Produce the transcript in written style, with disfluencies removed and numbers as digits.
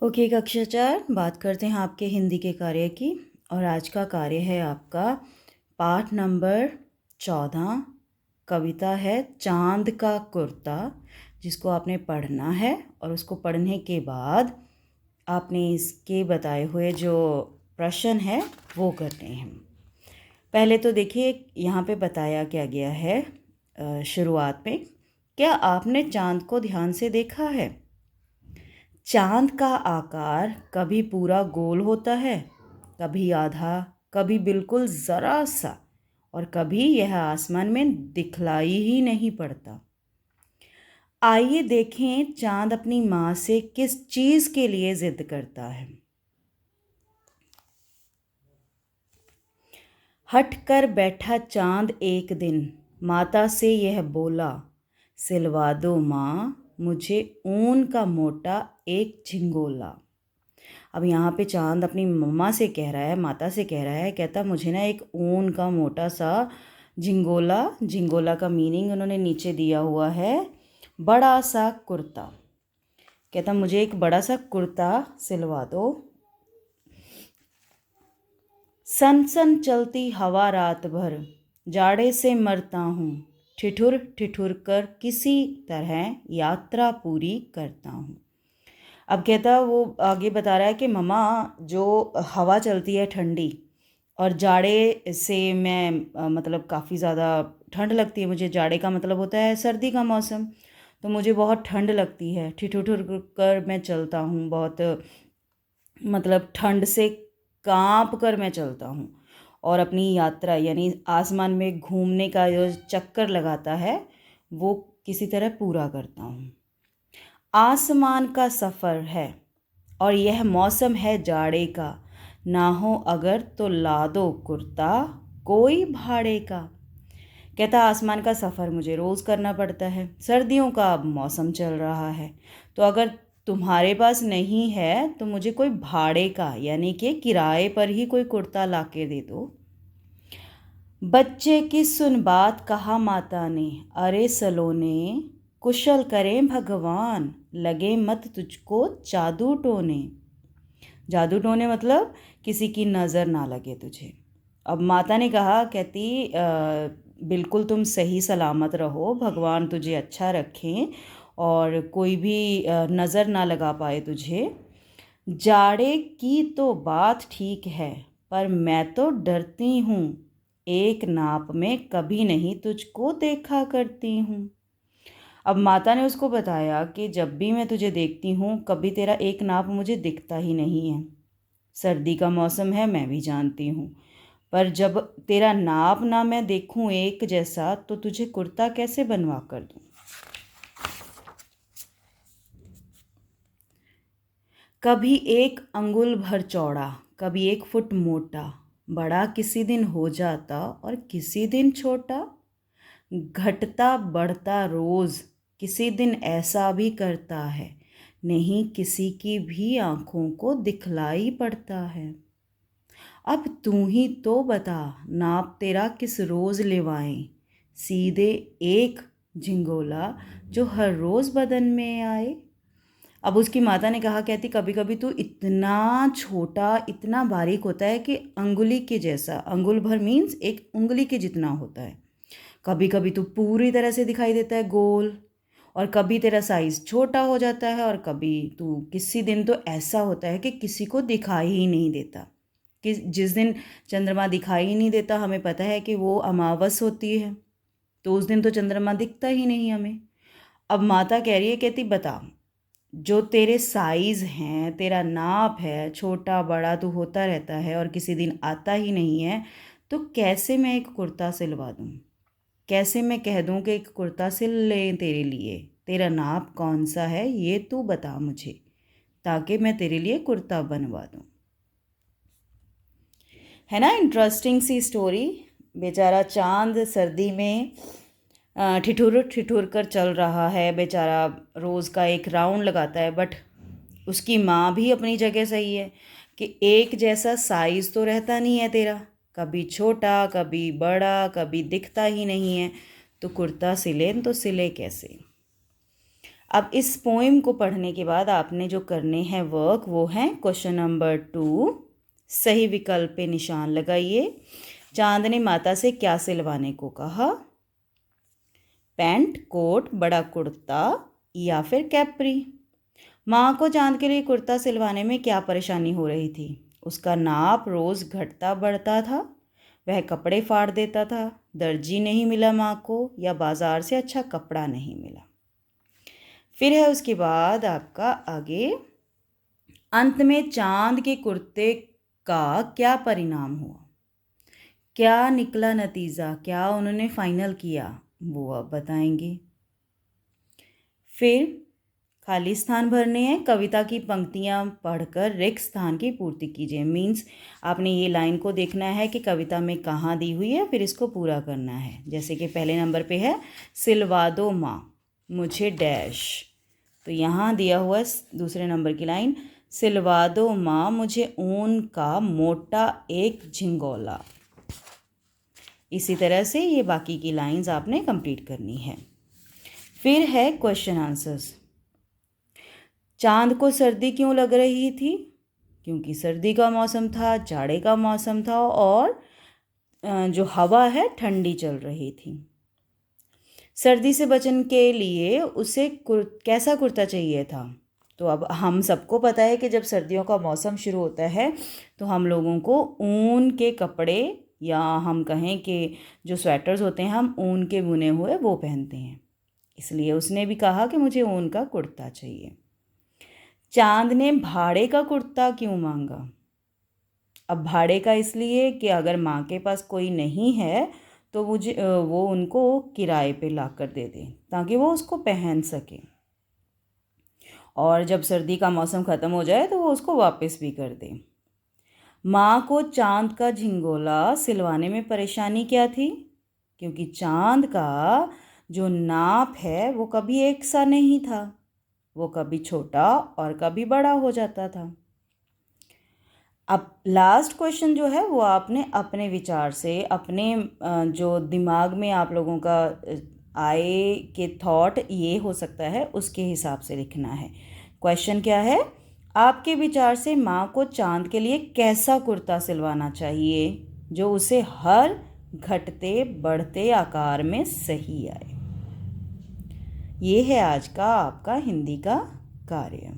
Okay कक्षा 4 बात करते हैं आपके हिंदी के कार्य की। और आज का कार्य है आपका पाठ नंबर 14। कविता है चांद का कुर्ता, जिसको आपने पढ़ना है और उसको पढ़ने के बाद आपने इसके बताए हुए जो प्रश्न है वो करने हैं। पहले तो देखिए यहाँ पे बताया क्या गया है शुरुआत में। क्या आपने चांद को ध्यान से देखा है? चांद का आकार कभी पूरा गोल होता है, कभी आधा, कभी बिल्कुल ज़रा सा, और कभी यह आसमान में दिखलाई ही नहीं पड़ता। आइए देखें चांद अपनी माँ से किस चीज़ के लिए जिद करता है। हट कर बैठा चांद एक दिन, माता से यह बोला, सिलवा दो माँ मुझे ऊन का मोटा एक झिंगोला। अब यहाँ पे चांद अपनी मम्मा से कह रहा है, माता से कह रहा है, कहता मुझे ना एक ऊन का मोटा सा झिंगोला, झिंगोला का मीनिंग उन्होंने नीचे दिया हुआ है बड़ा सा कुर्ता। कहता मुझे एक बड़ा सा कुर्ता सिलवा दो। सन सन चलती हवा रात भर, जाड़े से मरता हूँ, ठिठुर ठिठुर कर किसी तरह यात्रा पूरी करता हूँ। अब कहता वो आगे बता रहा है कि मम्मा जो हवा चलती है ठंडी, और जाड़े से मैं मतलब काफ़ी ज़्यादा ठंड लगती है मुझे। जाड़े का मतलब होता है सर्दी का मौसम, तो मुझे बहुत ठंड लगती है, ठिठुर कर मैं चलता हूँ, बहुत मतलब ठंड से कांप कर मैं चलता हूँ। और अपनी यात्रा यानी आसमान में घूमने का जो चक्कर लगाता है वो किसी तरह पूरा करता हूँ। आसमान का सफ़र है और यह मौसम है जाड़े का, ना हो अगर तो ला दो कुर्ता कोई भाड़े का। कहता आसमान का सफ़र मुझे रोज़ करना पड़ता है, सर्दियों का अब मौसम चल रहा है, तो अगर तुम्हारे पास नहीं है तो मुझे कोई भाड़े का यानी कि किराए पर ही कोई कुर्ता ला के दे दो। बच्चे की सुन बात कहा माता ने, अरे सलोने कुशल करें भगवान, लगे मत तुझको जादू टोने। जादू टोने मतलब किसी की नज़र ना लगे तुझे। अब माता ने कहा, कहती बिल्कुल तुम सही सलामत रहो, भगवान तुझे अच्छा रखें और कोई भी नज़र ना लगा पाए तुझे। जाड़े की तो बात ठीक है, पर मैं तो डरती हूँ, एक नाप में कभी नहीं तुझको देखा करती हूँ। अब माता ने उसको बताया कि जब भी मैं तुझे देखती हूँ कभी तेरा एक नाप मुझे दिखता ही नहीं है। सर्दी का मौसम है मैं भी जानती हूँ, पर जब तेरा नाप ना मैं देखूँ एक जैसा तो तुझे कुर्ता कैसे बनवा कर दूँ। कभी एक अंगुल भर चौड़ा, कभी 1 फुट मोटा, बड़ा किसी दिन हो जाता और किसी दिन छोटा। घटता बढ़ता रोज़, किसी दिन ऐसा भी करता है, नहीं किसी की भी आँखों को दिखलाई पड़ता है। अब तू ही तो बता, नाप तेरा किस रोज़ लेवाएं, सीधे एक झिंगोला जो हर रोज़ बदन में आए। अब उसकी माता ने कहा, कहती कभी कभी तू इतना छोटा इतना बारीक होता है कि अंगुली के जैसा, अंगुल भर मीन्स एक उंगली के जितना होता है। कभी कभी तू पूरी तरह से दिखाई देता है गोल, और कभी तेरा साइज़ छोटा हो जाता है, और कभी तू किसी दिन तो ऐसा होता है कि किसी को दिखाई ही नहीं देता। कि जिस दिन चंद्रमा दिखाई ही नहीं देता, हमें पता है कि वो अमावस होती है, तो उस दिन तो चंद्रमा दिखता ही नहीं हमें। अब माता कह रही है, कहती बता जो तेरे साइज़ हैं, तेरा नाप है, छोटा बड़ा तो होता रहता है और किसी दिन आता ही नहीं है, तो कैसे मैं एक कुर्ता सिलवा दूँ, कैसे मैं कह दूँ कि एक कुर्ता सिल लें तेरे लिए। तेरा नाप कौन सा है ये तू बता मुझे, ताकि मैं तेरे लिए कुर्ता बनवा दूँ। है ना इंटरेस्टिंग सी स्टोरी। बेचारा चांद सर्दी में ठिठुर ठिठुर कर चल रहा है, बेचारा रोज़ का एक राउंड लगाता है, बट उसकी माँ भी अपनी जगह सही है कि एक जैसा साइज़ तो रहता नहीं है तेरा, कभी छोटा कभी बड़ा, कभी दिखता ही नहीं है, तो कुर्ता सिले तो सिले कैसे। अब इस पोएम को पढ़ने के बाद आपने जो करने हैं वर्क वो हैं क्वेश्चन नंबर 2, सही विकल्प पे निशान लगाइए। चांद ने माता से क्या सिलवाने को कहा? पैंट, कोट, बड़ा कुर्ता या फिर कैप्री। माँ को चांद के लिए कुर्ता सिलवाने में क्या परेशानी हो रही थी? उसका नाप रोज़ घटता बढ़ता था, वह कपड़े फाड़ देता था, दर्जी नहीं मिला माँ को, या बाज़ार से अच्छा कपड़ा नहीं मिला। फिर है उसके बाद आपका आगे, अंत में चांद के कुर्ते का क्या परिणाम हुआ? क्या निकला नतीजा, क्या उन्होंने फाइनल किया, वो अब बताएंगे। फिर खाली स्थान भरने हैं। कविता की पंक्तियाँ पढ़कर रिक्त स्थान की पूर्ति कीजिए। मीन्स आपने ये लाइन को देखना है कि कविता में कहाँ दी हुई है, फिर इसको पूरा करना है। जैसे कि पहले नंबर पे है, सिलवा दो माँ मुझे डैश, तो यहाँ दिया हुआ है दूसरे नंबर की लाइन, सिलवा दो माँ मुझे ऊन का मोटा एक झिंगोला। इसी तरह से ये बाकी की लाइंस आपने कंप्लीट करनी है। फिर है क्वेश्चन आंसर्स। चांद को सर्दी क्यों लग रही थी? क्योंकि सर्दी का मौसम था, जाड़े का मौसम था और जो हवा है ठंडी चल रही थी। सर्दी से बचने के लिए उसे कैसा कुर्ता चाहिए था? तो अब हम सबको पता है कि जब सर्दियों का मौसम शुरू होता है तो हम लोगों को ऊन के कपड़े, या हम कहें कि जो स्वेटर्स होते हैं हम ऊन के बुने हुए वो पहनते हैं, इसलिए उसने भी कहा कि मुझे ऊन का कुर्ता चाहिए। चांद ने भाड़े का कुर्ता क्यों मांगा? अब भाड़े का इसलिए कि अगर माँ के पास कोई नहीं है तो वो उनको किराए पे ला कर दे दें ताकि वो उसको पहन सके, और जब सर्दी का मौसम ख़त्म हो जाए तो वो उसको वापस भी कर दें। माँ को चांद का झिंगोला सिलवाने में परेशानी क्या थी? क्योंकि चांद का जो नाप है वो कभी एक सा नहीं था, वो कभी छोटा और कभी बड़ा हो जाता था। अब लास्ट क्वेश्चन जो है वो आपने अपने विचार से, अपने जो दिमाग में आप लोगों का आए के थॉट ये हो सकता है उसके हिसाब से लिखना है। क्वेश्चन क्या है? आपके विचार से माँ को चांद के लिए कैसा कुर्ता सिलवाना चाहिए जो उसे हर घटते बढ़ते आकार में सही आए। ये है आज का आपका हिंदी का कार्य।